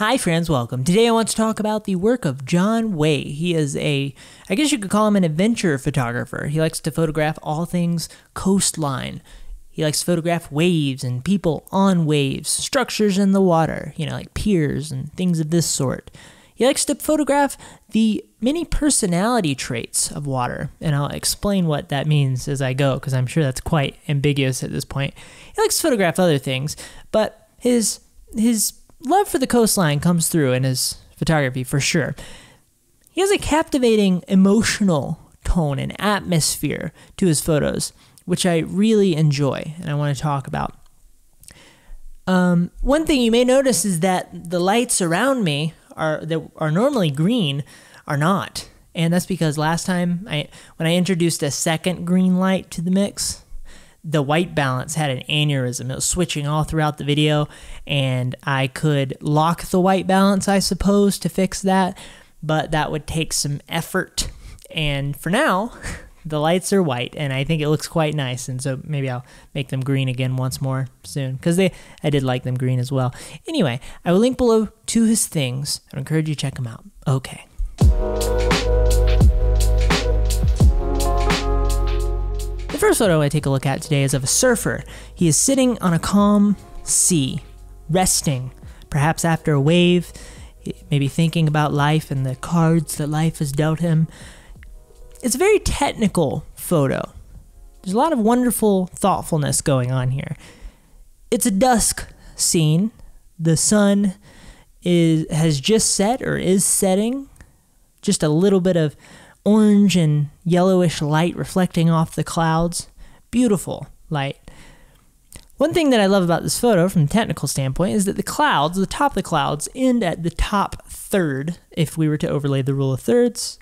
Hi friends, welcome. Today I want to talk about the work of Jon Way. He is I guess you could call him an adventure photographer. He likes to photograph all things coastline. He likes to photograph waves and people on waves, structures in the water, like piers and things of this sort. He likes to photograph the many personality traits of water, and I'll explain what that means as I go, because I'm sure that's quite ambiguous at this point. He likes to photograph other things, but his love for the coastline comes through in his photography for sure. He has a captivating emotional tone and atmosphere to his photos, which I really enjoy and I want to talk about. One thing you may notice is that the lights around me that are normally green are not. And that's because last time when I introduced a second green light to the mix, the white balance had an aneurysm. It was switching all throughout the video, and I could lock the white balance, I suppose, to fix that, but that would take some effort. And for now, the lights are white, and I think it looks quite nice, and so maybe I'll make them green again once more soon, because I did like them green as well. Anyway, I will link below to his things. I encourage you to check them out. Okay. The first photo I take a look at today is of a surfer. He is sitting on a calm sea, resting, perhaps after a wave, maybe thinking about life and the cards that life has dealt him. It's a very technical photo. There's a lot of wonderful thoughtfulness going on here. It's a dusk scene. The sun has just set or is setting. Just a little bit of orange and yellowish light reflecting off the clouds. Beautiful light. One thing that I love about this photo from a technical standpoint is that the clouds, the top of the clouds, end at the top third if we were to overlay the rule of thirds.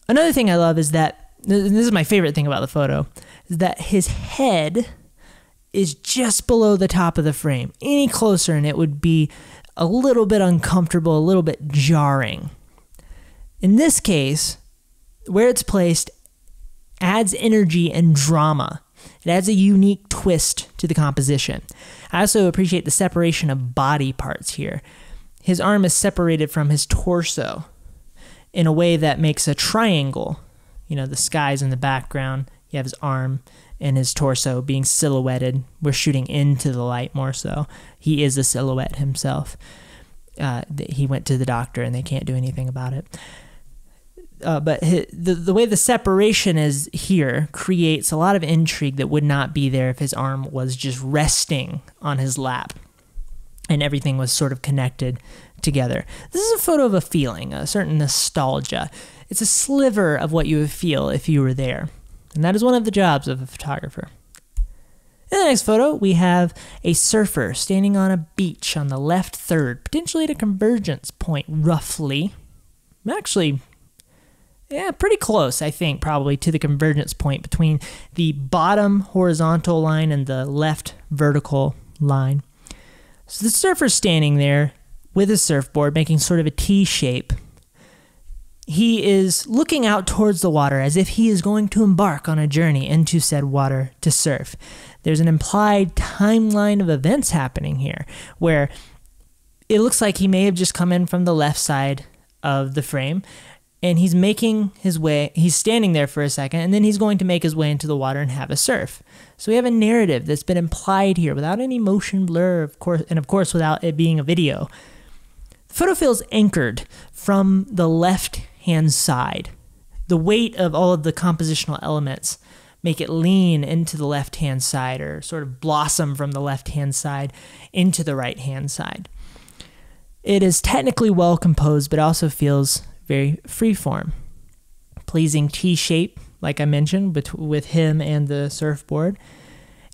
Another thing I love is that, this is my favorite thing about the photo, is that his head is just below the top of the frame. Any closer and it would be a little bit uncomfortable, a little bit jarring. In this case, where it's placed adds energy and drama. It adds a unique twist to the composition. I also appreciate the separation of body parts here. His arm is separated from his torso in a way that makes a triangle. The sky's in the background. You have his arm and his torso being silhouetted. We're shooting into the light more so. He is a silhouette himself. He went to the doctor and they can't do anything about it. But the way the separation is here creates a lot of intrigue that would not be there if his arm was just resting on his lap and everything was sort of connected together. This is a photo of a feeling, a certain nostalgia. It's a sliver of what you would feel if you were there. And that is one of the jobs of a photographer. In the next photo, we have a surfer standing on a beach on the left third, potentially at a convergence point, roughly. Actually, yeah, pretty close, I think, probably to the convergence point between the bottom horizontal line and the left vertical line. So the surfer's standing there with his surfboard, making sort of a T shape. He is looking out towards the water as if he is going to embark on a journey into said water to surf. There's an implied timeline of events happening here, where it looks like he may have just come in from the left side of the frame, and he's making his way, he's standing there for a second, and then he's going to make his way into the water and have a surf. So we have a narrative that's been implied here without any motion blur, of course, and of course without it being a video. The photo feels anchored from the left-hand side. The weight of all of the compositional elements make it lean into the left-hand side, or sort of blossom from the left-hand side into the right-hand side. It is technically well composed, but also feels very freeform. Pleasing T-shape, like I mentioned, with him and the surfboard.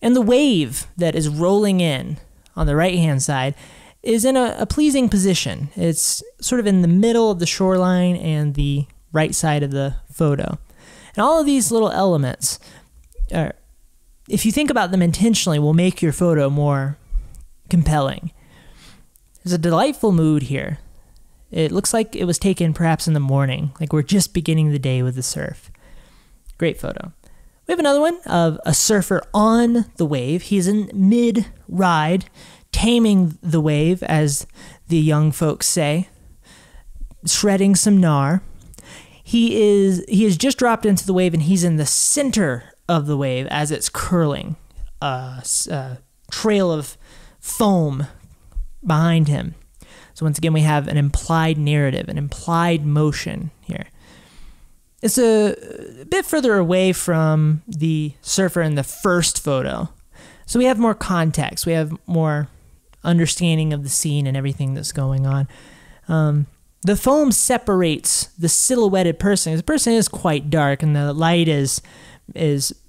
And the wave that is rolling in on the right-hand side is in a pleasing position. It's sort of in the middle of the shoreline and the right side of the photo. And all of these little elements, if you think about them intentionally, will make your photo more compelling. There's a delightful mood here. It looks like it was taken perhaps in the morning, like we're just beginning the day with the surf. Great photo. We have another one of a surfer on the wave. He's in mid-ride, taming the wave as the young folks say, shredding some gnar. He is just dropped into the wave, and he's in the center of the wave as it's curling. A trail of foam behind him. So once again, we have an implied narrative, an implied motion here. It's a bit further away from the surfer in the first photo. So we have more context. We have more understanding of the scene and everything that's going on. The foam separates the silhouetted person. The person is quite dark, and the light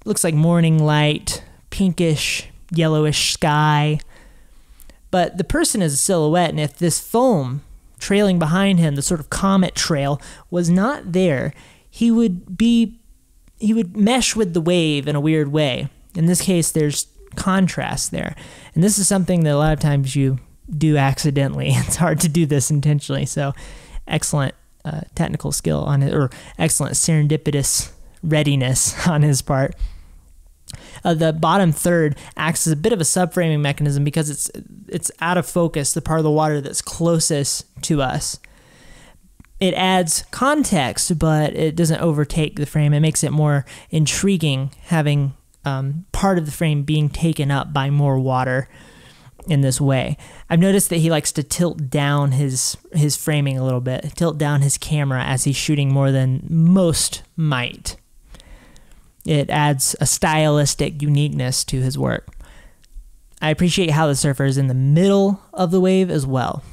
looks like morning light, pinkish, yellowish sky. But the person is a silhouette, and if this foam trailing behind him, the sort of comet trail, was not there, he would mesh with the wave in a weird way. In this case, there's contrast there. And this is something that a lot of times you do accidentally. It's hard to do this intentionally. So excellent technical skill on it, or excellent serendipitous readiness on his part. The bottom third acts as a bit of a subframing mechanism because it's out of focus, the part of the water that's closest to us. It adds context, but it doesn't overtake the frame. It makes it more intriguing, having part of the frame being taken up by more water in this way. I've noticed that he likes to tilt down his framing a little bit, tilt down his camera as he's shooting more than most might. It adds a stylistic uniqueness to his work. I appreciate how the surfer is in the middle of the wave as well,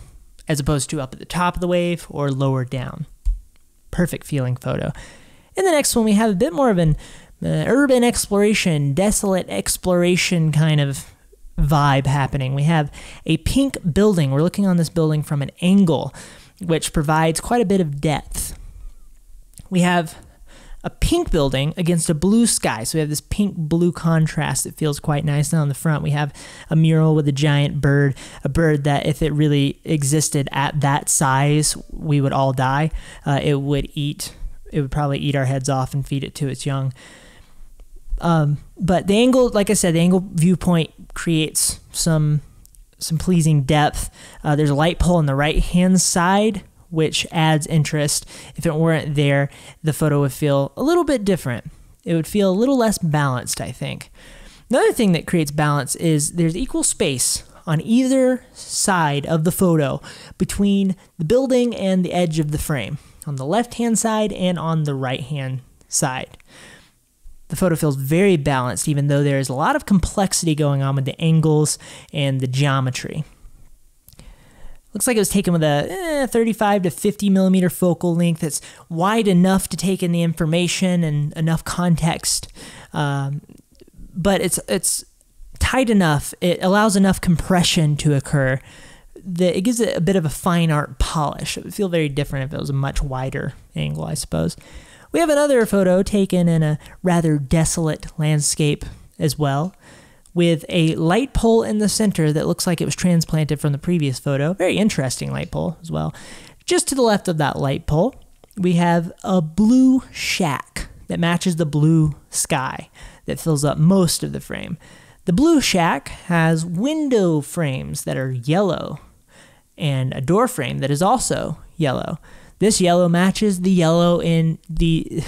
as opposed to up at the top of the wave or lower down. Perfect feeling photo. In the next one, we have a bit more of an urban exploration, desolate exploration kind of vibe happening. We have a pink building. We're looking on this building from an angle, which provides quite a bit of depth. We have a pink building against a blue sky. So we have this pink-blue contrast that feels quite nice. Now on the front, we have a mural with a giant bird, a bird that if it really existed at that size, we would all die. It would probably eat our heads off and feed it to its young. But the angle, like I said, the angle viewpoint creates some pleasing depth. There's a light pole on the right-hand side, which adds interest. If it weren't there, the photo would feel a little bit different. It would feel a little less balanced, I think. Another thing that creates balance is there's equal space on either side of the photo between the building and the edge of the frame, on the left-hand side and on the right-hand side. The photo feels very balanced, even though there's a lot of complexity going on with the angles and the geometry. Looks like it was taken with a 35 to 50 millimeter focal length that's wide enough to take in the information and enough context, but it's tight enough. It allows enough compression to occur that it gives it a bit of a fine art polish. It would feel very different if it was a much wider angle, I suppose. We have another photo taken in a rather desolate landscape as well, with a light pole in the center that looks like it was transplanted from the previous photo. Very interesting light pole as well. Just to the left of that light pole, we have a blue shack that matches the blue sky that fills up most of the frame. The blue shack has window frames that are yellow and a door frame that is also yellow. This yellow matches the yellow in the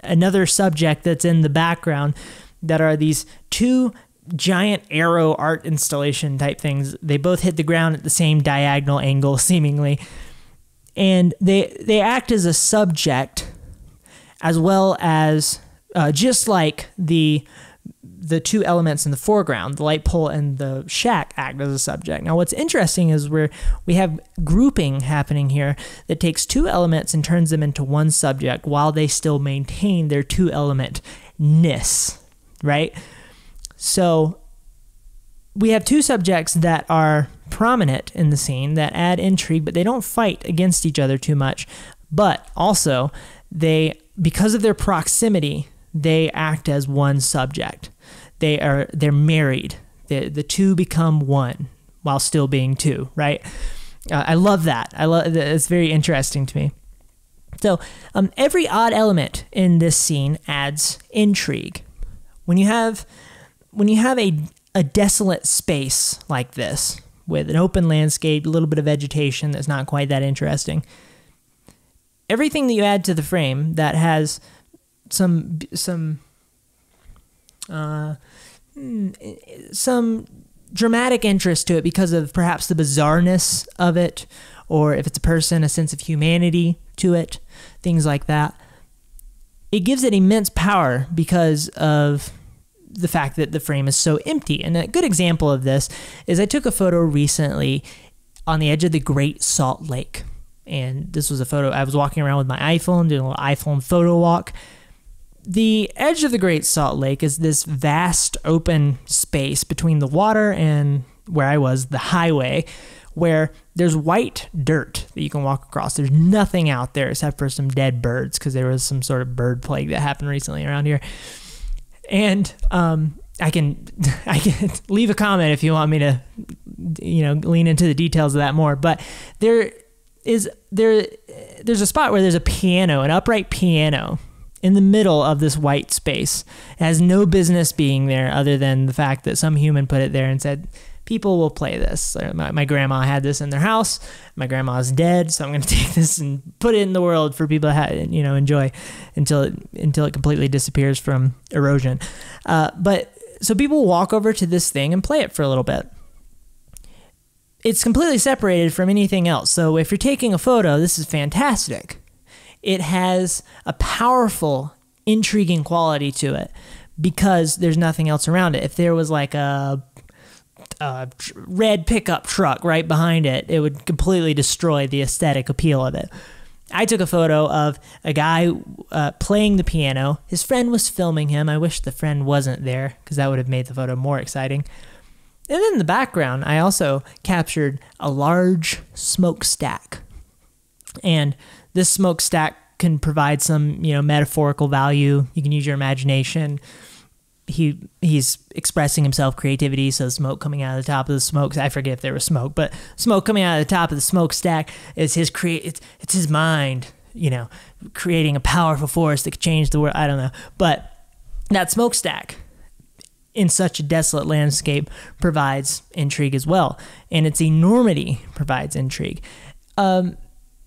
another subject that's in the background that are these two giant arrow art installation type things. They both hit the ground at the same diagonal angle, seemingly. And they act as a subject as well as, just like the two elements in the foreground, the light pole and the shack, act as a subject. Now what's interesting is we have grouping happening here that takes two elements and turns them into one subject while they still maintain their two element-ness, right? So we have two subjects that are prominent in the scene that add intrigue, but they don't fight against each other too much. But also, because of their proximity, they act as one subject. They're married. The two become one while still being two, right? I love that. It's very interesting to me. So every odd element in this scene adds intrigue. When you have a desolate space like this, with an open landscape, a little bit of vegetation that's not quite that interesting. Everything that you add to the frame that has some dramatic interest to it because of perhaps the bizarreness of it, or if it's a person, a sense of humanity to it, things like that. It gives it immense power because of the fact that the frame is so empty. And a good example of this is I took a photo recently on the edge of the Great Salt Lake. And this was a photo, I was walking around with my iPhone, doing a little iPhone photo walk. The edge of the Great Salt Lake is this vast open space between the water and where I was, the highway, where there's white dirt that you can walk across. There's nothing out there except for some dead birds because there was some sort of bird plague that happened recently around here. And I can leave a comment if you want me to, lean into the details of that more. But there's a spot where there's a piano, an upright piano, in the middle of this white space. It has no business being there other than the fact that some human put it there and said, people will play this. My grandma had this in their house. My grandma's dead, so I'm going to take this and put it in the world for people to enjoy until it completely disappears from erosion. But so people walk over to this thing and play it for a little bit. It's completely separated from anything else. So if you're taking a photo, this is fantastic. It has a powerful, intriguing quality to it because there's nothing else around it. If there was like a red pickup truck right behind it, it would completely destroy the aesthetic appeal of it. I took a photo of a guy playing the piano. His friend was filming him. I wish the friend wasn't there because that would have made the photo more exciting. And then in the background, I also captured a large smokestack. And this smokestack can provide some, metaphorical value. You can use your imagination. He's expressing himself, creativity, so smoke coming out of the top of the smoke. I forget if there was smoke, but smoke coming out of the top of the smokestack is it's his mind, creating a powerful force that could change the world. I don't know. But that smokestack in such a desolate landscape provides intrigue as well. And its enormity provides intrigue.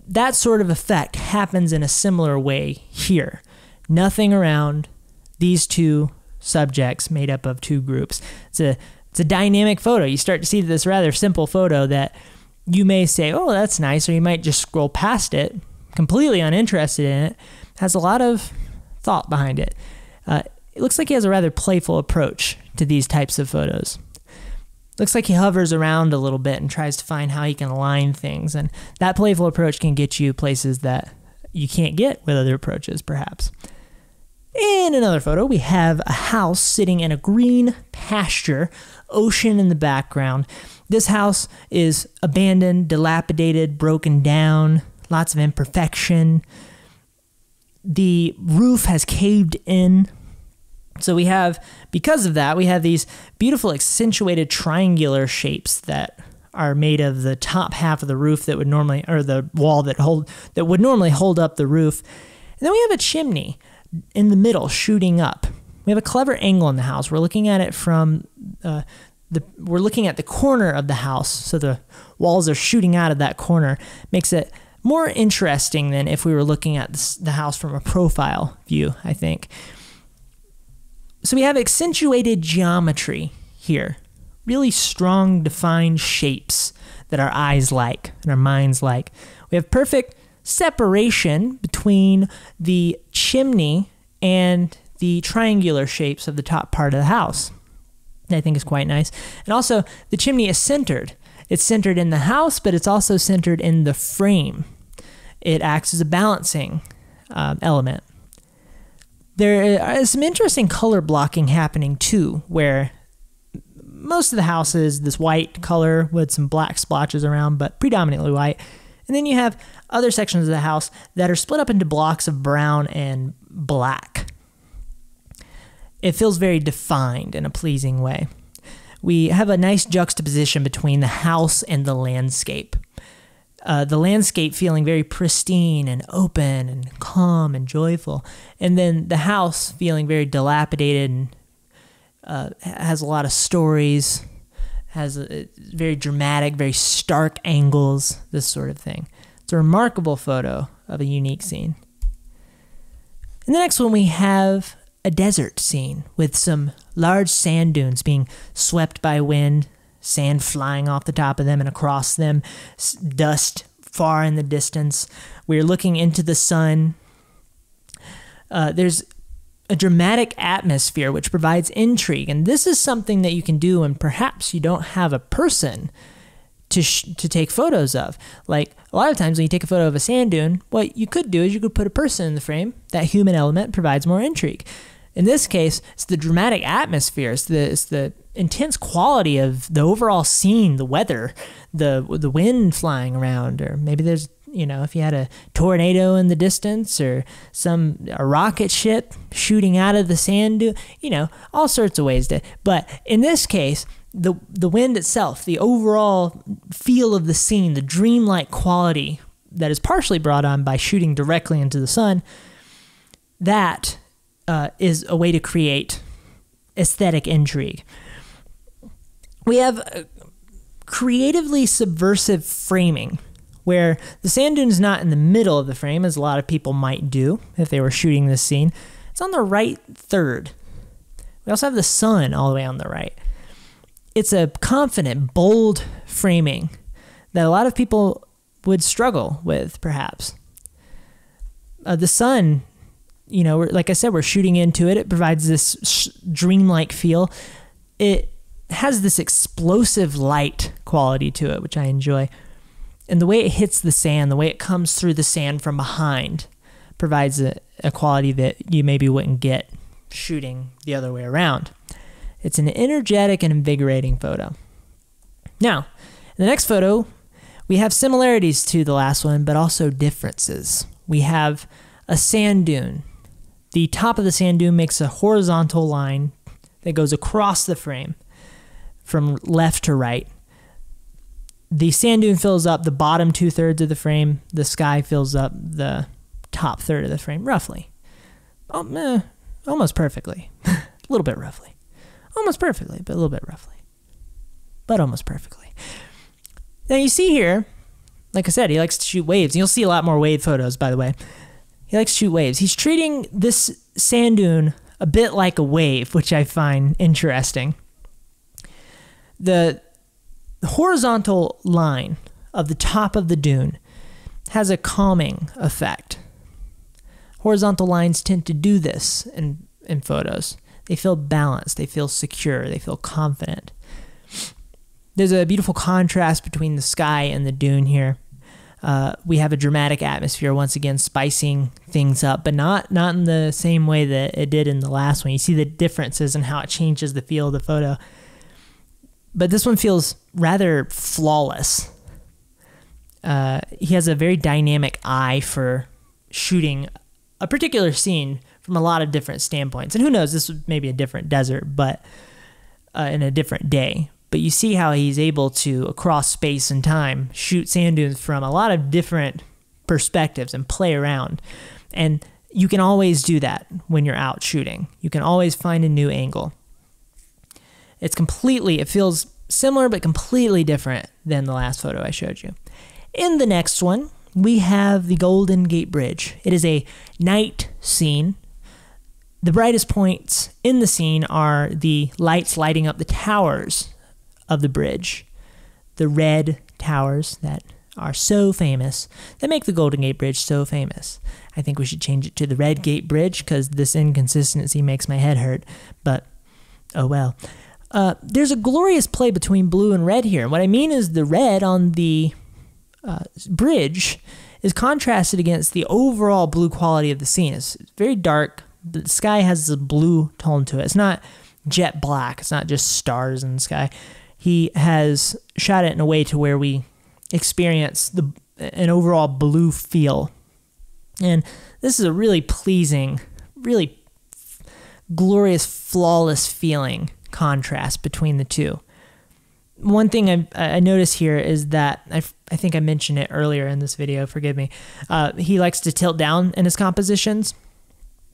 That sort of effect happens in a similar way here. Nothing around, these two subjects made up of two groups. It's a dynamic photo. You start to see this rather simple photo that you may say, oh, that's nice, or you might just scroll past it, completely uninterested in it. Has a lot of thought behind it. It looks like he has a rather playful approach to these types of photos. Looks like he hovers around a little bit and tries to find how he can align things, and that playful approach can get you places that you can't get with other approaches, perhaps. In another photo, we have a house sitting in a green pasture, ocean in the background. This house is abandoned, dilapidated, broken down, lots of imperfection. The roof has caved in. So because of that, we have these beautiful accentuated triangular shapes that are made of the top half of the roof that would normally, or the wall that would normally hold up the roof. And then we have a chimney in the middle shooting up. We have a clever angle in the house. We're looking at it from we're looking at the corner of the house, so the walls are shooting out of that corner. Makes it more interesting than if we were looking at the house from a profile view, I think. So we have accentuated geometry here. Really strong, defined shapes that our eyes like and our minds like. We have perfect separation between the chimney and the triangular shapes of the top part of the house. I think is quite nice. And also, the chimney is centered. It's centered in the house, but it's also centered in the frame. It acts as a balancing element. There is some interesting color blocking happening too, where most of the house is this white color with some black splotches around, but predominantly white. And then you have other sections of the house that are split up into blocks of brown and black. It feels very defined in a pleasing way. We have a nice juxtaposition between the house and the landscape. The landscape feeling very pristine and open and calm and joyful. And then the house feeling very dilapidated and has a lot of stories, has a very dramatic, very stark angles, this sort of thing. It's a remarkable photo of a unique scene. In the next one, we have a desert scene with some large sand dunes being swept by wind, sand flying off the top of them and across them, dust far in the distance. We're looking into the sun. There's a dramatic atmosphere which provides intrigue, and this is something that you can do when perhaps you don't have a person to take photos of. Like a lot of times when you take a photo of a sand dune, what you could do is you could put a person in the frame. That human element provides more intrigue. In this case, it's the dramatic atmosphere, it's the intense quality of the overall scene, the weather, the wind flying around, or maybe there's, if you had a tornado in the distance, or a rocket ship shooting out of the sand dune, all sorts of ways to. But in this case, the wind itself, the overall feel of the scene, the dreamlike quality that is partially brought on by shooting directly into the sun, that is a way to create aesthetic intrigue. We have creatively subversive framing, where the sand dune is not in the middle of the frame, as a lot of people might do if they were shooting this scene. It's on the right third. We also have the sun all the way on the right. It's a confident, bold framing that a lot of people would struggle with, perhaps. The sun, like I said, we're shooting into it. It provides this dreamlike feel. It has this explosive light quality to it, which I enjoy. And the way it hits the sand, the way it comes through the sand from behind, provides a quality that you maybe wouldn't get shooting the other way around. It's an energetic and invigorating photo. Now, in the next photo, we have similarities to the last one, but also differences. We have a sand dune. The top of the sand dune makes a horizontal line that goes across the frame from left to right. The sand dune fills up the bottom 2/3 of the frame. The sky fills up the top third of the frame, roughly. Almost perfectly. A little bit roughly. Almost perfectly, but a little bit roughly. But almost perfectly. Now you see here, like I said, he likes to shoot waves. And you'll see a lot more wave photos, by the way. He likes to shoot waves. He's treating this sand dune a bit like a wave, which I find interesting. The horizontal line of the top of the dune has a calming effect. Horizontal lines tend to do this in photos. They feel balanced, they feel secure, they feel confident. There's a beautiful contrast between the sky and the dune here. We have a dramatic atmosphere, once again, spicing things up, but not in the same way that it did in the last one. You see the differences in how it changes the feel of the photo. But this one feels rather flawless. He has a very dynamic eye for shooting a particular scene from a lot of different standpoints. And who knows, this was maybe a different desert, but in a different day. But you see how he's able to, across space and time, shoot sand dunes from a lot of different perspectives and play around. And you can always do that when you're out shooting. You can always find a new angle. It feels similar but completely different than the last photo I showed you. In the next one, we have the Golden Gate Bridge. It is a night scene. The brightest points in the scene are the lights lighting up the towers of the bridge. The red towers that are so famous, that make the Golden Gate Bridge so famous. I think we should change it to the Red Gate Bridge because this inconsistency makes my head hurt, but oh well. There's a glorious play between blue and red here. What I mean is the red on the bridge is contrasted against the overall blue quality of the scene. It's very dark. The sky has a blue tone to it. It's not jet black. It's not just stars in the sky. He has shot it in a way to where we experience an overall blue feel. And this is a really pleasing, really glorious, flawless feeling contrast between the two. One thing I notice here is that, I think I mentioned it earlier in this video, forgive me, he likes to tilt down in his compositions.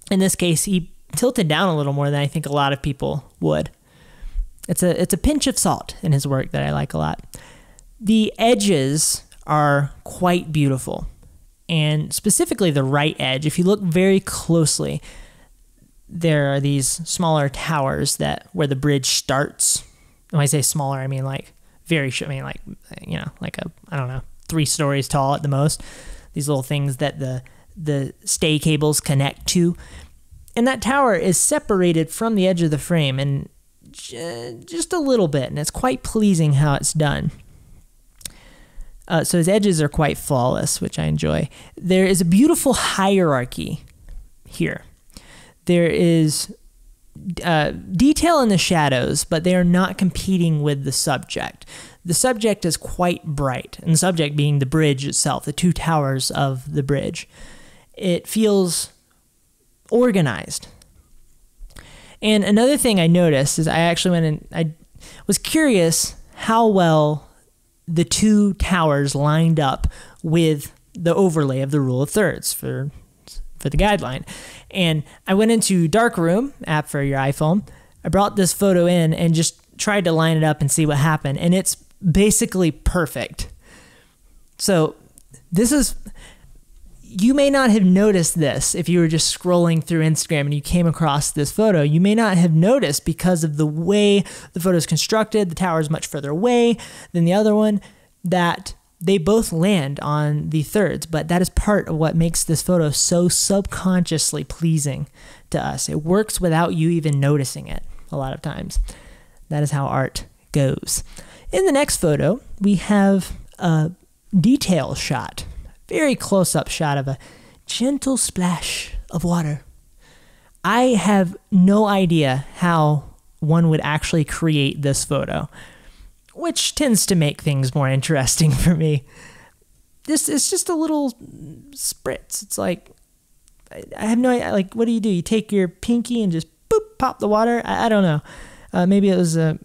In this case, he tilted down a little more than I think a lot of people would. It's a pinch of salt in his work that I like a lot. The edges are quite beautiful, and specifically the right edge. If you look very closely, there are these smaller towers where the bridge starts. When I say smaller, I mean like like, you know, like I don't know, 3 stories tall at the most. These little things that the stay cables connect to. And that tower is separated from the edge of the frame and just a little bit, and it's quite pleasing how it's done. So his edges are quite flawless, which I enjoy. There is a beautiful hierarchy here. There is detail in the shadows, but they are not competing with the subject. The subject is quite bright, and the subject being the bridge itself, the 2 towers of the bridge. It feels organized. And another thing I noticed is I actually went and I was curious how well the 2 towers lined up with the overlay of the rule of thirds for the guideline. And I went into Darkroom app for your iPhone. I brought this photo in and just tried to line it up and see what happened. And it's basically perfect. So you may not have noticed this if you were just scrolling through Instagram and you came across this photo. You may not have noticed because of the way the photo is constructed. The tower is much further away than the other one, that they both land on the thirds, but that is part of what makes this photo so subconsciously pleasing to us. It works without you even noticing it a lot of times. That is how art goes. In the next photo, we have a detail shot, very close-up shot of a gentle splash of water. I have no idea how one would actually create this photo, which tends to make things more interesting for me. It's just a little spritz. It's like, I have no idea, like, what do? You take your pinky and just boop, pop the water? I don't know. Maybe it was a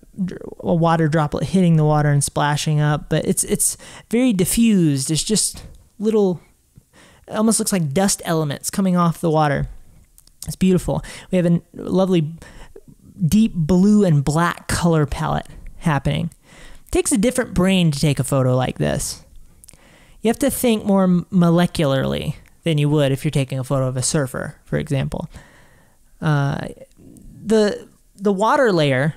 water droplet hitting the water and splashing up, but it's very diffused. It's just little, it almost looks like dust elements coming off the water. It's beautiful. We have a lovely deep blue and black color palette happening. It takes a different brain to take a photo like this. You have to think more molecularly than you would if you're taking a photo of a surfer, for example. The water layer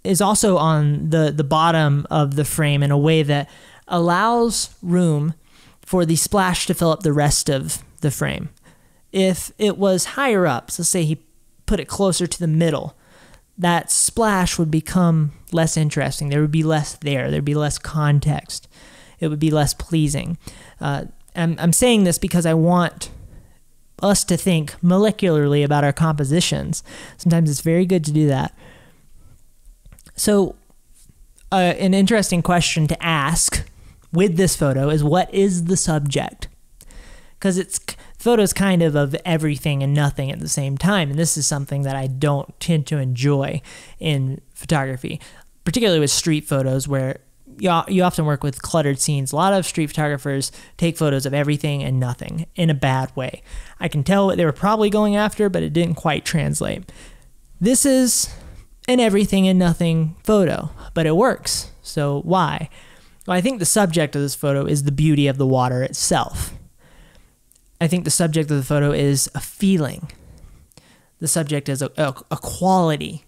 is also on the bottom of the frame in a way that allows room for the splash to fill up the rest of the frame. If it was higher up, so say he put it closer to the middle, that splash would become less interesting. There would be less there. There'd be less context. It would be less pleasing. I'm saying this because I want us to think molecularly about our compositions. Sometimes it's very good to do that. So an interesting question to ask with this photo is, what is the subject? Because photo's kind of everything and nothing at the same time, and this is something that I don't tend to enjoy in photography, particularly with street photos where you often work with cluttered scenes. A lot of street photographers take photos of everything and nothing in a bad way. I can tell what they were probably going after, but it didn't quite translate. This is an everything and nothing photo, but it works. So why? Well, I think the subject of this photo is the beauty of the water itself. I think the subject of the photo is a feeling. The subject is a quality.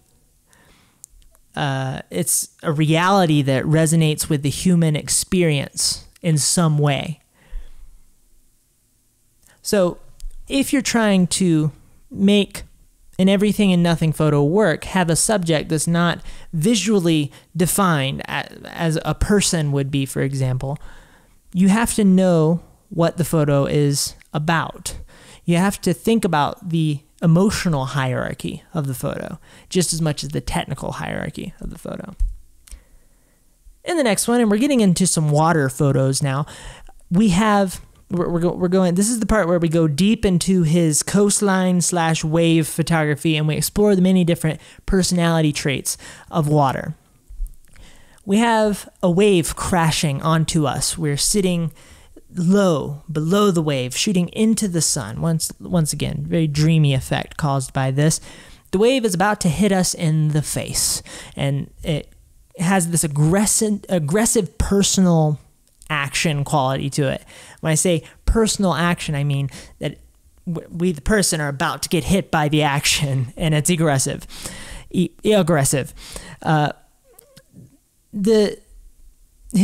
It's a reality that resonates with the human experience in some way. So if you're trying to make an everything and nothing photo work, have a subject that's not visually defined as a person would be, for example, you have to know what the photo is about. You have to think about the emotional hierarchy of the photo just as much as the technical hierarchy of the photo. In the next one, and we're getting into some water photos now, we're going, this is the part where we go deep into his coastline / wave photography, and we explore the many different personality traits of water. We have a wave crashing onto us. We're sitting low below the wave, shooting into the sun. Once again, very dreamy effect caused by this. The wave is about to hit us in the face, and it has this aggressive personal action quality to it. When I say personal action, I mean that we, the person, are about to get hit by the action, and it's aggressive. His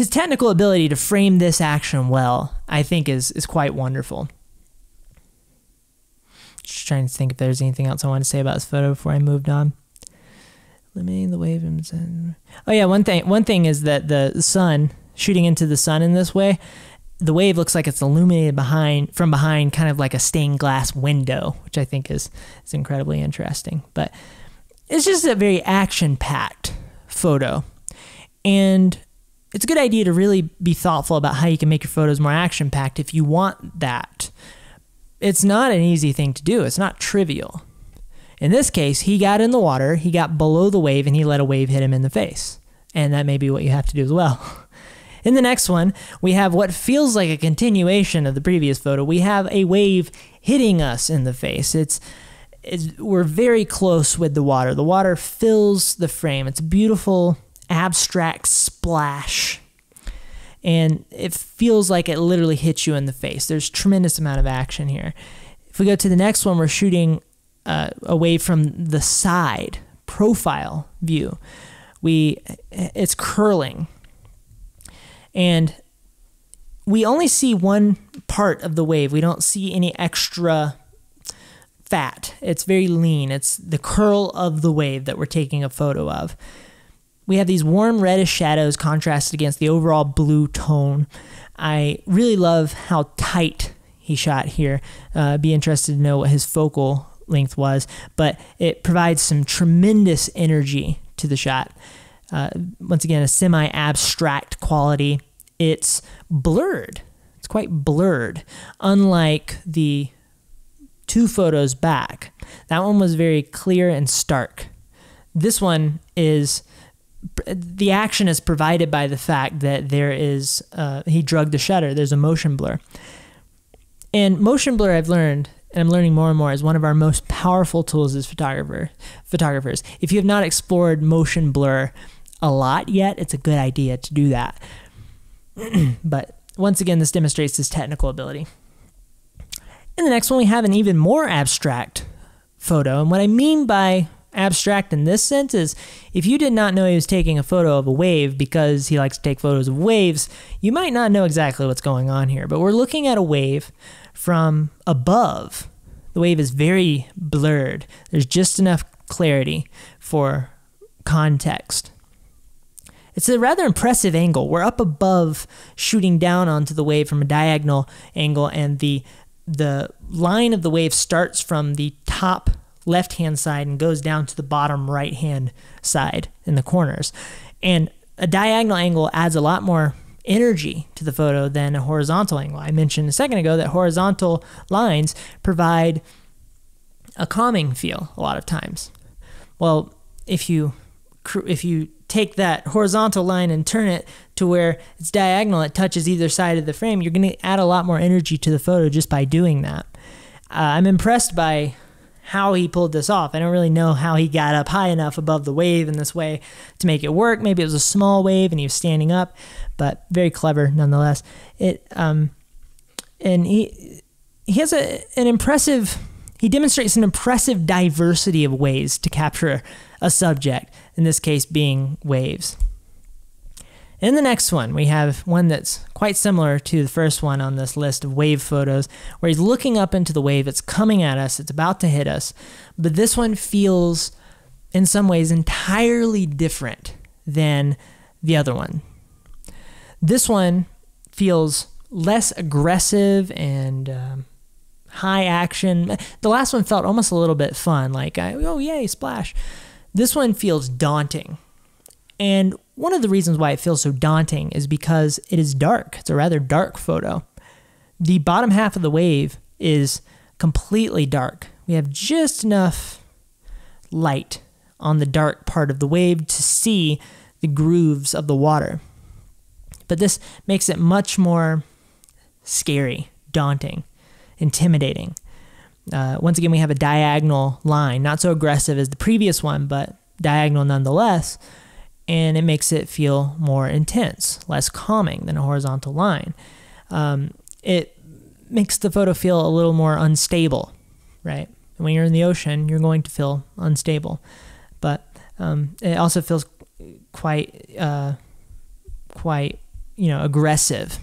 technical ability to frame this action well, I think, is quite wonderful. Just trying to think if there's anything else I want to say about this photo before I moved on. Eliminating the wave. Oh yeah, one thing is that the sun, shooting into the sun in this way, the wave looks like it's illuminated from behind, kind of like a stained glass window, which I think is incredibly interesting. But it's just a very action-packed photo. And it's a good idea to really be thoughtful about how you can make your photos more action-packed if you want that. It's not an easy thing to do. It's not trivial. In this case, he got in the water, he got below the wave, and he let a wave hit him in the face. And that may be what you have to do as well. In the next one, we have what feels like a continuation of the previous photo. We have a wave hitting us in the face. We're very close with the water. The water fills the frame. It's a beautiful, abstract splash. And it feels like it literally hits you in the face. There's a tremendous amount of action here. If we go to the next one, we're shooting away from the side profile view. It's curling. And we only see one part of the wave. We don't see any extra fat. It's very lean. It's the curl of the wave that we're taking a photo of. We have these warm reddish shadows contrasted against the overall blue tone. I really love how tight he shot here. Be interested to know what his focal length was, but it provides some tremendous energy to the shot. Once again, a semi-abstract quality. It's blurred. It's quite blurred, unlike the two photos back. That one was very clear and stark. This one is, the action is provided by the fact that there is, he drugged the shutter. There's a motion blur. And motion blur, I've learned, and I'm learning more and more, is one of our most powerful tools as photographers. If you have not explored motion blur a lot yet, it's a good idea to do that. But once again, this demonstrates his technical ability. In the next one, we have an even more abstract photo. And what I mean by abstract in this sense is, if you did not know he was taking a photo of a wave because he likes to take photos of waves, you might not know exactly what's going on here. But we're looking at a wave from above. The wave is very blurred. There's just enough clarity for context. It's a rather impressive angle. We're up above, shooting down onto the wave from a diagonal angle, and the line of the wave starts from the top left-hand side and goes down to the bottom right-hand side in the corners. And a diagonal angle adds a lot more energy to the photo than a horizontal angle. I mentioned a second ago that horizontal lines provide a calming feel a lot of times. Well, if you take that horizontal line and turn it to where it's diagonal, it touches either side of the frame, you're going to add a lot more energy to the photo just by doing that. I'm impressed by how he pulled this off. I don't really know how he got up high enough above the wave in this way to make it work. Maybe it was a small wave and he was standing up, but very clever nonetheless. And he has an impressive, he demonstrates an impressive diversity of ways to capture a subject, in this case being waves. In the next one, we have one that's quite similar to the first one on this list of wave photos, where he's looking up into the wave. It's coming at us. It's about to hit us. But this one feels, in some ways, entirely different than the other one. This one feels less aggressive and high action. The last one felt almost a little bit fun, like, oh, yay, splash. This one feels daunting. And one of the reasons why it feels so daunting is because it is dark. It's a rather dark photo. The bottom half of the wave is completely dark. We have just enough light on the dark part of the wave to see the grooves of the water. But this makes it much more scary, daunting, intimidating. Once again, we have a diagonal line, not so aggressive as the previous one, but diagonal nonetheless, and it makes it feel more intense, less calming than a horizontal line. It makes the photo feel a little more unstable, right? When you're in the ocean, you're going to feel unstable, but it also feels quite aggressive.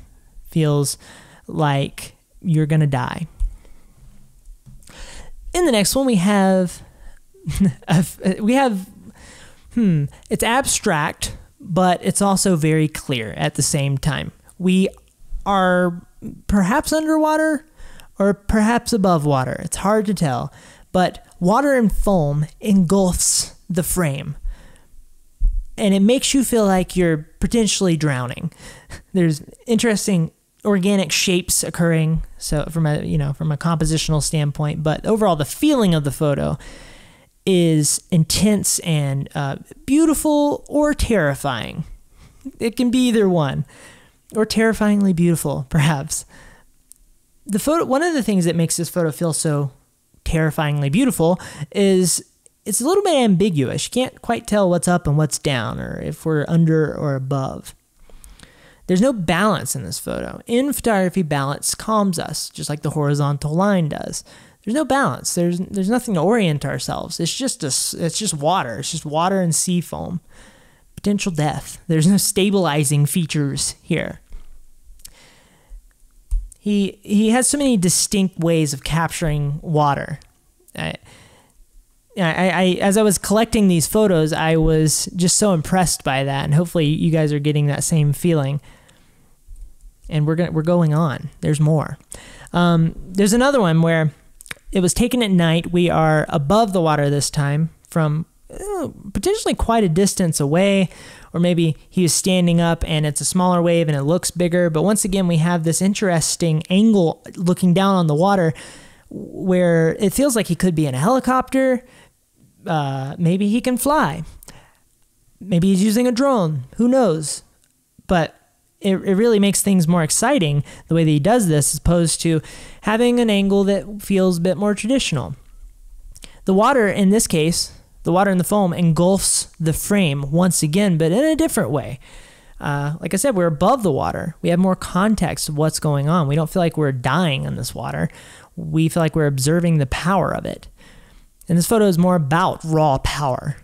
Feels like you're gonna die. In the next one, we have it's abstract, but it's also very clear at the same time. We are perhaps underwater or perhaps above water. It's hard to tell, but water and foam engulfs the frame, and it makes you feel like you're potentially drowning. There's interesting organic shapes occurring, so from a compositional standpoint, but overall the feeling of the photo is intense and beautiful or terrifying. It can be either one, or terrifyingly beautiful, perhaps. The photo, one of the things that makes this photo feel so terrifyingly beautiful is it's a little bit ambiguous. You can't quite tell what's up and what's down, or if we're under or above. There's no balance in this photo. In photography, balance calms us, just like the horizontal line does. There's no balance. There's nothing to orient ourselves. It's just water. It's just water and sea foam. Potential death. There's no stabilizing features here. He has so many distinct ways of capturing water. As I was collecting these photos, I was just so impressed by that, and hopefully you guys are getting that same feeling. And we're going on. There's more. There's another one where it was taken at night. We are above the water this time from potentially quite a distance away, or maybe he was standing up and it's a smaller wave and it looks bigger. But once again, we have this interesting angle looking down on the water where it feels like he could be in a helicopter. Maybe he can fly. Maybe he's using a drone. Who knows? But it really makes things more exciting the way that he does this, as opposed to having an angle that feels a bit more traditional. The water, in this case, the water in the foam engulfs the frame once again, but in a different way. Like I said, we're above the water. We have more context of what's going on. We don't feel like we're dying in this water. We feel like we're observing the power of it. And this photo is more about raw power.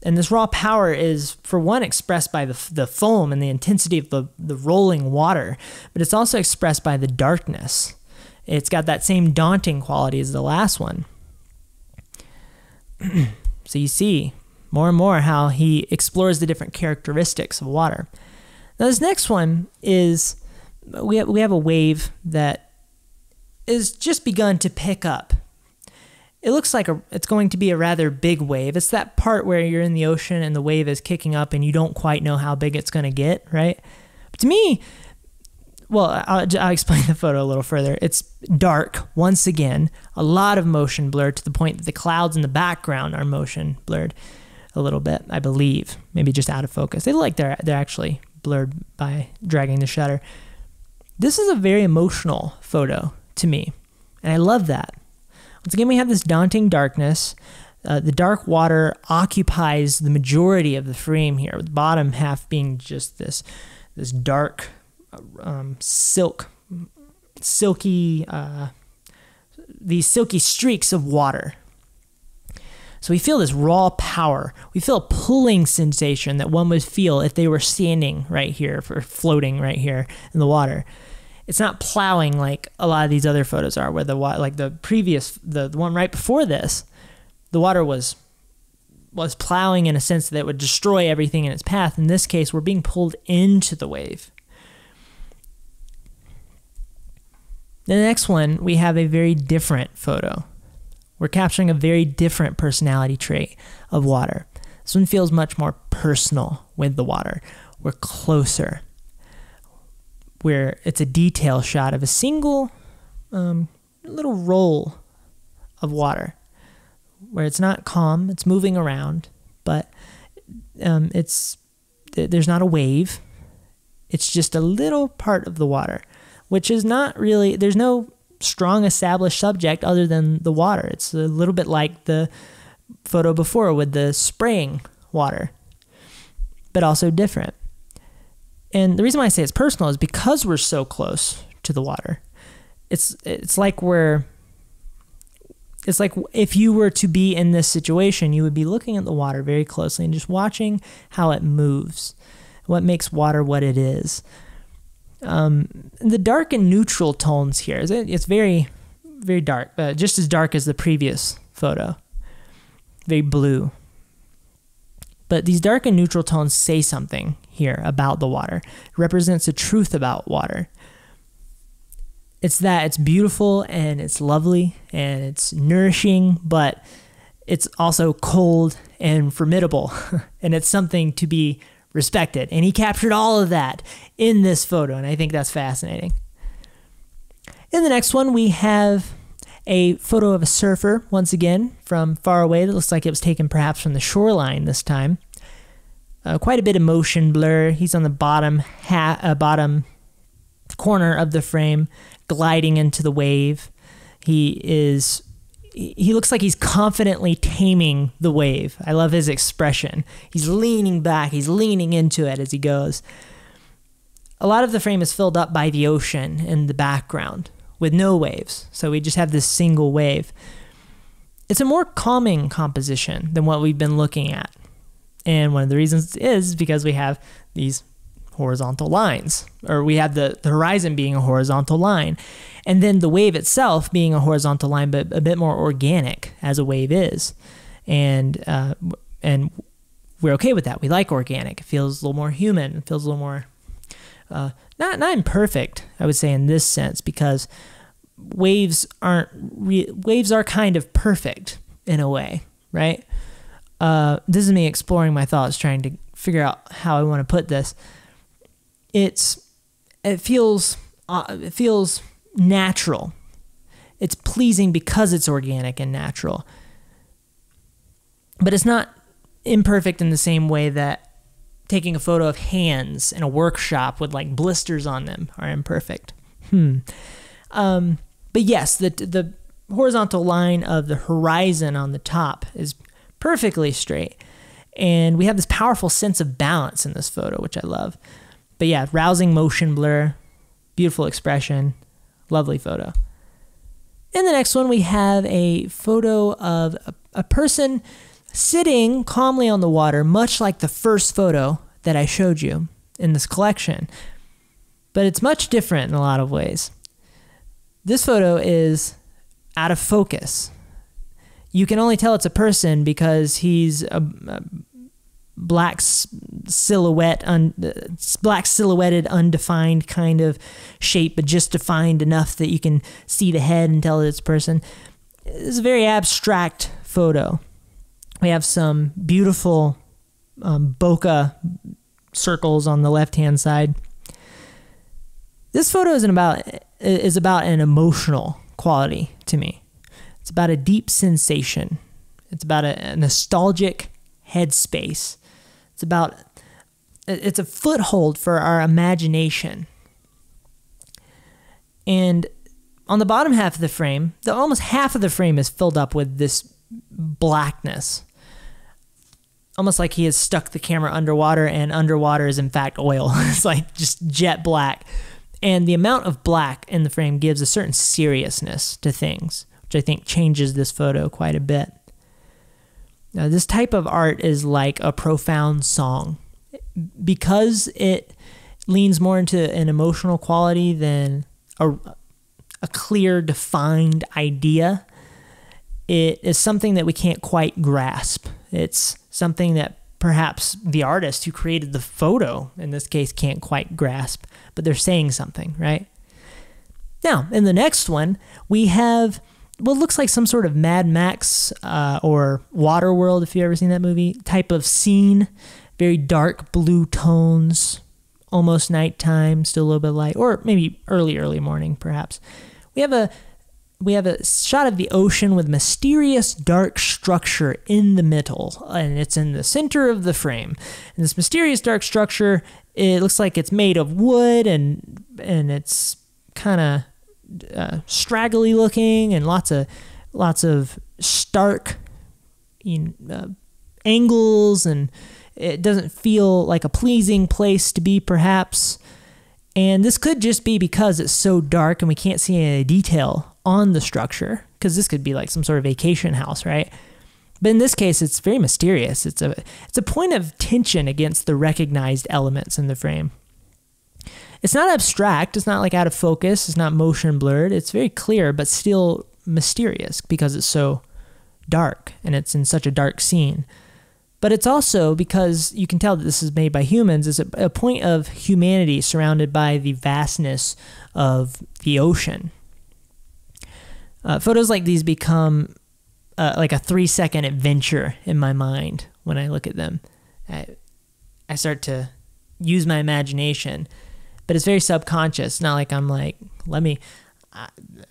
And this raw power is, for one, expressed by the foam and the intensity of the rolling water, but it's also expressed by the darkness. It's got that same daunting quality as the last one. So you see more and more how he explores the different characteristics of water. Now this next one is, we have a wave that is just begun to pick up. It looks like it's going to be a rather big wave. It's that part where you're in the ocean and the wave is kicking up and you don't quite know how big it's going to get, right? But to me, well, I'll explain the photo a little further. It's dark, once again, a lot of motion blurred to the point that the clouds in the background are motion blurred a little bit, I believe. Maybe just out of focus. They look like they're actually blurred by dragging the shutter. This is a very emotional photo to me, and I love that. Once again, we have this daunting darkness. The dark water occupies the majority of the frame here, with the bottom half being just this dark, these silky streaks of water. So we feel this raw power. We feel a pulling sensation that one would feel if they were standing right here, or floating right here in the water. It's not plowing like a lot of these other photos are, where the one right before this, the water was plowing in a sense that would destroy everything in its path. In this case, we're being pulled into the wave. The next one, we have a very different photo. We're capturing a very different personality trait of water. This one feels much more personal with the water. We're closer. Where it's a detail shot of a single little roll of water, where it's not calm, it's moving around, but there's not a wave. It's just a little part of the water, which is not really, there's no strong established subject other than the water. It's a little bit like the photo before with the spraying water, but also different. And the reason why I say it's personal is because we're so close to the water. It's like if you were to be in this situation, you would be looking at the water very closely and just watching how it moves, what makes water what it is. The dark and neutral tones here, it's very, very dark, just as dark as the previous photo, very blue. But these dark and neutral tones say something here about the water. It represents a truth about water. It's that it's beautiful and it's lovely and it's nourishing, but it's also cold and formidable, and it's something to be respected. And he captured all of that in this photo, and I think that's fascinating. In the next one, we have a photo of a surfer, once again, from far away. That looks like it was taken perhaps from the shoreline this time. Quite a bit of motion blur. He's on the bottom corner of the frame, gliding into the wave. He looks like he's confidently taming the wave. I love his expression. He's leaning back, he's leaning into it as he goes. A lot of the frame is filled up by the ocean in the background with no waves, so we just have this single wave. It's a more calming composition than what we've been looking at. And one of the reasons is because we have these horizontal lines, or we have the horizon being a horizontal line, and then the wave itself being a horizontal line, but a bit more organic as a wave is. And we're okay with that. We like organic. It feels a little more human. It feels a little more, not imperfect, I would say, in this sense, because waves are kind of perfect in a way, right? This is me exploring my thoughts, trying to figure out how I want to put this. It feels natural. It's pleasing because it's organic and natural. But it's not imperfect in the same way that taking a photo of hands in a workshop with like blisters on them are imperfect. But yes, the horizontal line of the horizon on the top is perfectly straight. And we have this powerful sense of balance in this photo, which I love. But yeah, rousing motion blur, beautiful expression, lovely photo. In the next one, we have a photo of a person sitting calmly on the water, much like the first photo that I showed you in this collection. But it's much different in a lot of ways. This photo is out of focus. You can only tell it's a person because he's a black silhouetted, undefined kind of shape, but just defined enough that you can see the head and tell that it's a person. It's a very abstract photo. We have some beautiful bokeh circles on the left-hand side. This photo is about an emotional quality to me. It's about a deep sensation. It's about a nostalgic headspace. It's a foothold for our imagination. And on the bottom half of the frame, almost half of the frame is filled up with this blackness. Almost like he has stuck the camera underwater, and underwater is in fact oil. It's like just jet black. And the amount of black in the frame gives a certain seriousness to things, which I think changes this photo quite a bit. Now, this type of art is like a profound song. Because it leans more into an emotional quality than a clear, defined idea, it is something that we can't quite grasp. It's something that perhaps the artist who created the photo, in this case, can't quite grasp, but they're saying something, right? Now, in the next one, we have what looks like some sort of Mad Max or Waterworld, if you've ever seen that movie, type of scene. Very dark blue tones, almost nighttime, still a little bit light, or maybe early morning, perhaps. We have a shot of the ocean with mysterious dark structure in the middle, and it's in the center of the frame. And this mysterious dark structure, it looks like it's made of wood, and it's kind of straggly looking and lots of stark angles, and it doesn't feel like a pleasing place to be, perhaps. And this could just be because it's so dark and we can't see any detail on the structure, because this could be like some sort of vacation house, right? But in this case, it's very mysterious. It's a point of tension against the recognized elements in the frame. It's not abstract. It's not like out of focus. It's not motion blurred. It's very clear, but still mysterious because it's so dark and it's in such a dark scene. But it's also, because you can tell that this is made by humans, is a point of humanity surrounded by the vastness of the ocean. Photos like these become like a 3-second adventure in my mind when I look at them. I start to use my imagination, but it's very subconscious. Not like I'm like,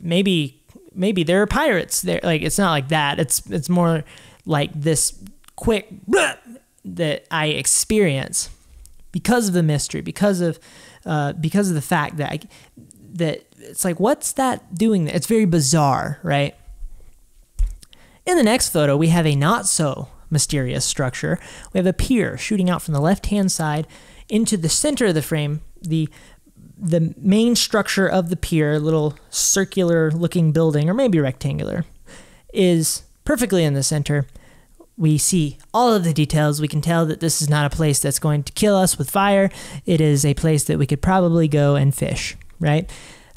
maybe there are pirates there. Like, it's not like that. It's more like this quick that I experience because of the mystery, because of the fact that that it's like, what's that doing there? It's very bizarre, right? In the next photo, we have a not so mysterious structure. We have a pier shooting out from the left-hand side into the center of the frame. The main structure of the pier, little circular-looking building, or maybe rectangular, is perfectly in the center. We see all of the details. We can tell that this is not a place that's going to kill us with fire. It is a place that we could probably go and fish, right?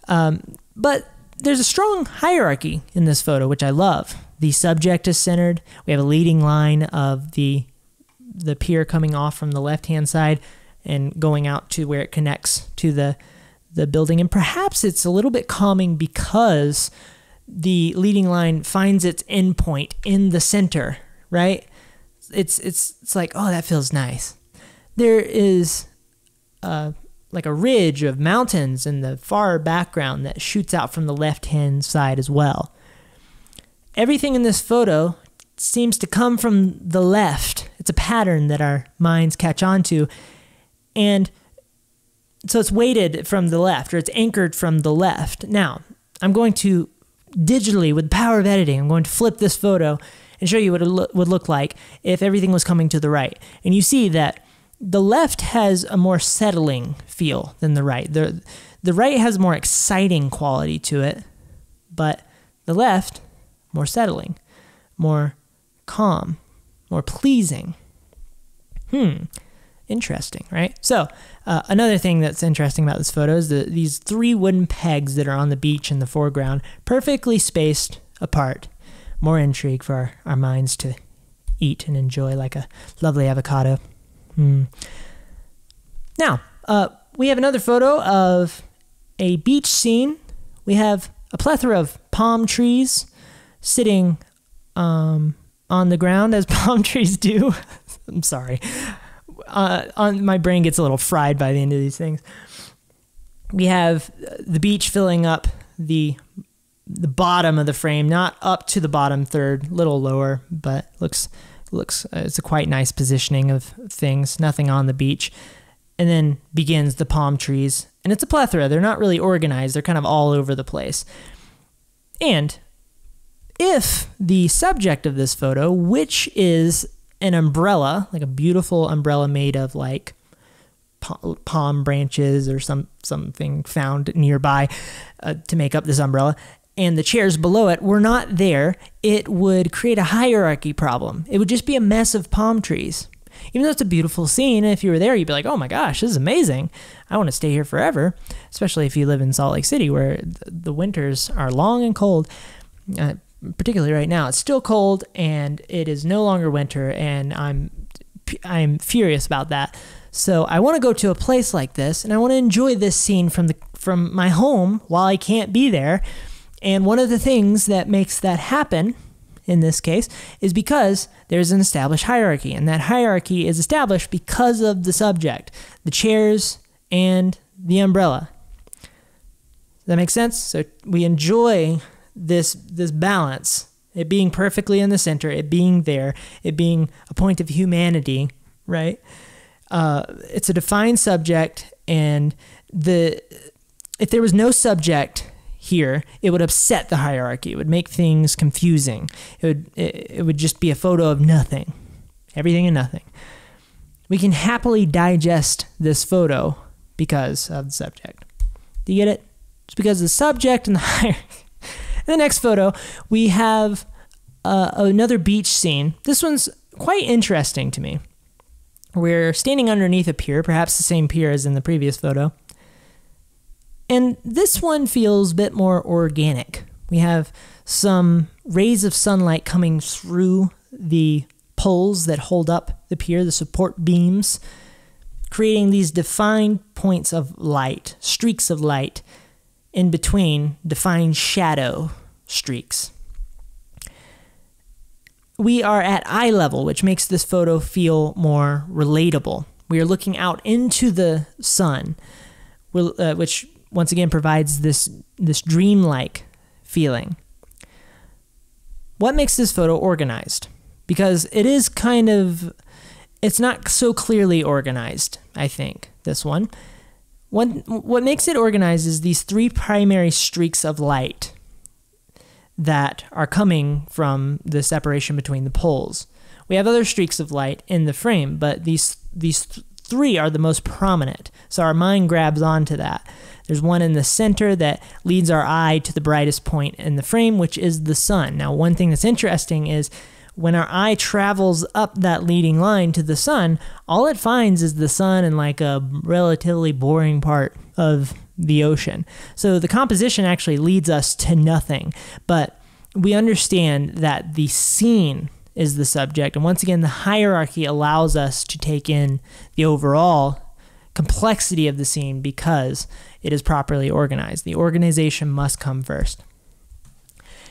But there's a strong hierarchy in this photo, which I love. The subject is centered. We have a leading line of the pier coming off from the left-hand side and going out to where it connects to the building. And perhaps it's a little bit calming because the leading line finds its endpoint in the center, right? It's like, oh, that feels nice. There is like a ridge of mountains in the far background that shoots out from the left-hand side as well. Everything in this photo seems to come from the left. It's a pattern that our minds catch on to. And so it's weighted from the left, or it's anchored from the left. Now, I'm going to digitally, with the power of editing, I'm going to flip this photo and show you what it would look like if everything was coming to the right. And you see that the left has a more settling feel than the right. The right has a more exciting quality to it, but the left, more settling, more calm, more pleasing. Interesting, right? So another thing that's interesting about this photo is these 3 wooden pegs that are on the beach in the foreground, perfectly spaced apart. More intrigue for our minds to eat and enjoy, like a lovely avocado. Now, we have another photo of a beach scene. We have a plethora of palm trees sitting on the ground, as palm trees do. I'm sorry. My brain gets a little fried by the end of these things. We have the beach filling up the bottom of the frame, not up to the bottom third, little lower, but looks it's a quite nice positioning of things. Nothing on the beach. And then begins the palm trees. And it's a plethora. They're not really organized. They're kind of all over the place. And if the subject of this photo, which is an umbrella, like a beautiful umbrella made of like palm branches or something found nearby to make up this umbrella, and the chairs below it were not there, it would create a hierarchy problem. It would just be a mess of palm trees. Even though it's a beautiful scene, and if you were there, you'd be like, oh my gosh, this is amazing. I want to stay here forever, especially if you live in Salt Lake City where the winters are long and cold. Particularly right now, it's still cold and it is no longer winter, and I'm furious about that. So I want to go to a place like this, and I want to enjoy this scene from my home while I can't be there. And one of the things that makes that happen in this case is because there's an established hierarchy, and that hierarchy is established because of the subject, the chairs and the umbrella. Does that make sense? So we enjoy this balance, it being perfectly in the center, it being there, it being a point of humanity, right? It's a defined subject, and if there was no subject, here, it would upset the hierarchy. It would make things confusing. It would just be a photo of nothing, everything and nothing. We can happily digest this photo because of the subject. Do you get it? It's because of the subject and the hierarchy. In the next photo, we have another beach scene. This one's quite interesting to me. We're standing underneath a pier, perhaps the same pier as in the previous photo. And this one feels a bit more organic. We have some rays of sunlight coming through the poles that hold up the pier, the support beams, creating these defined points of light, streaks of light, in between defined shadow streaks. We are at eye level, which makes this photo feel more relatable. We are looking out into the sun, which once again provides this dreamlike feeling. What makes this photo organized? Because it is it's not so clearly organized, I think, this one. What makes it organized is these three primary streaks of light that are coming from the separation between the poles. We have other streaks of light in the frame, but these three are the most prominent, so our mind grabs onto that. There's one in the center that leads our eye to the brightest point in the frame, which is the sun. Now, one thing that's interesting is when our eye travels up that leading line to the sun, all it finds is the sun and like a relatively boring part of the ocean. So the composition actually leads us to nothing, but we understand that the scene is the subject. And once again, the hierarchy allows us to take in the overall complexity of the scene because it is properly organized. The organization must come first.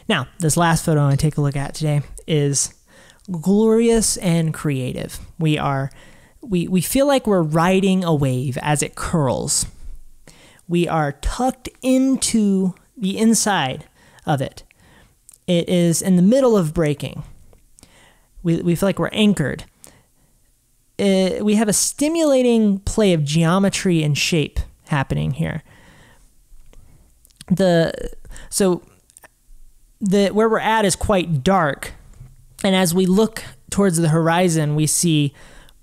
Now, this last photo I want to take a look at today is glorious and creative. We feel like we're riding a wave as it curls. We are tucked into the inside of it. It is in the middle of breaking. We feel like we're anchored. We have a stimulating play of geometry and shape happening here. Where we're at is quite dark, and as we look towards the horizon, we see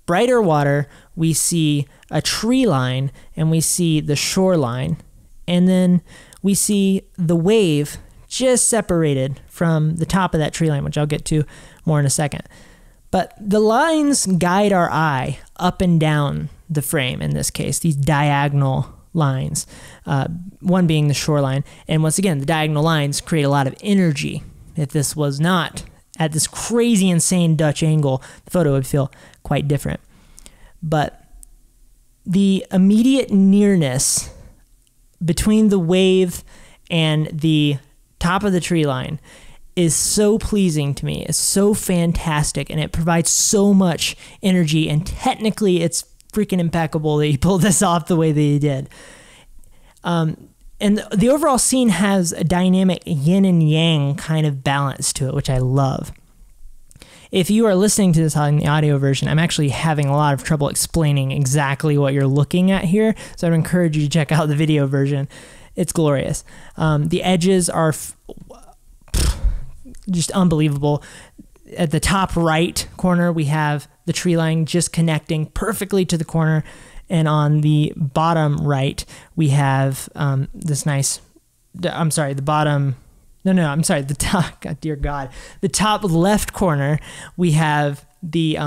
brighter water, we see a tree line, and we see the shoreline, and then we see the wave just separated from the top of that tree line, which I'll get to more in a second. But the lines guide our eye up and down the frame, in this case, these diagonal lines, one being the shoreline. And once again, the diagonal lines create a lot of energy. If this was not at this crazy, insane Dutch angle, the photo would feel quite different. But the immediate nearness between the wave and the top of the tree line is so pleasing to me. It's so fantastic, and it provides so much energy, and technically it's freaking impeccable that he pulled this off the way that he did. And the overall scene has a dynamic yin and yang kind of balance to it, which I love. If you are listening to this on the audio version, I'm actually having a lot of trouble explaining exactly what you're looking at here, so I'd encourage you to check out the video version. It's glorious. The edges are just unbelievable. At the top right corner, we have the tree line just connecting perfectly to the corner. And on the bottom right, we have this nice, the top, God, dear God. The top left corner, we have the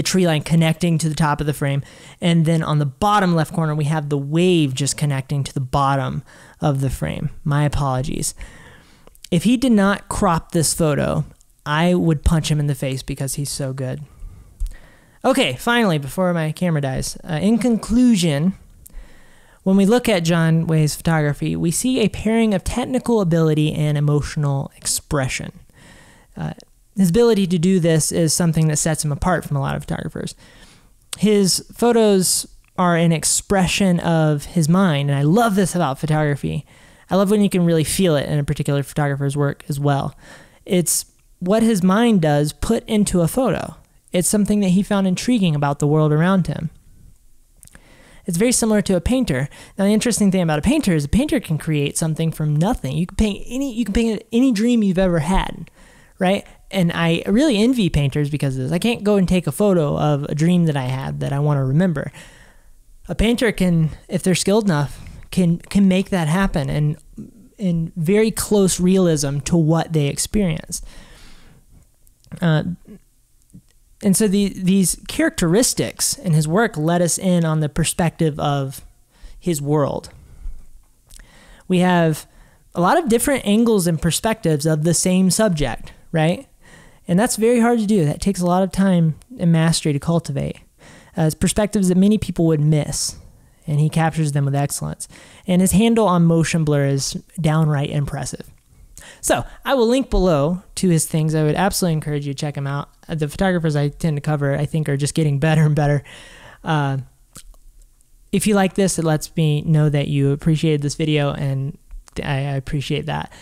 tree line connecting to the top of the frame. And then on the bottom left corner, we have the wave just connecting to the bottom of the frame. My apologies. If he did not crop this photo, I would punch him in the face because he's so good. Okay, finally, before my camera dies, in conclusion, when we look at Jon Way's photography, we see a pairing of technical ability and emotional expression. His ability to do this is something that sets him apart from a lot of photographers. His photos are an expression of his mind, and I love this about photography. I love when you can really feel it in a particular photographer's work as well. It's what his mind does put into a photo. It's something that he found intriguing about the world around him. It's very similar to a painter. Now, the interesting thing about a painter is a painter can create something from nothing. You can paint any dream you've ever had, right? And I really envy painters because of this. I can't go and take a photo of a dream that I had that I want to remember. A painter can, if they're skilled enough, can make that happen and in very close realism to what they experienced. And so these characteristics in his work let us in on the perspective of his world. We have a lot of different angles and perspectives of the same subject, right? And that's very hard to do. That takes a lot of time and mastery to cultivate. It's perspectives that many people would miss, and he captures them with excellence. And his handle on motion blur is downright impressive. So I will link below to his things. I would absolutely encourage you to check him out. The photographers I tend to cover, I think, are just getting better and better. If you like this, it lets me know that you appreciated this video, and I appreciate that.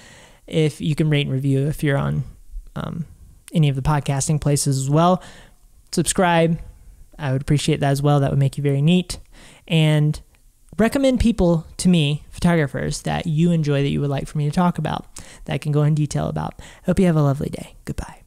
If you can rate and review if you're on any of the podcasting places as well. Subscribe. I would appreciate that as well. That would make you very neat. And recommend people to me, photographers, that you enjoy that you would like for me to talk about, that I can go in detail about. Hope you have a lovely day. Goodbye.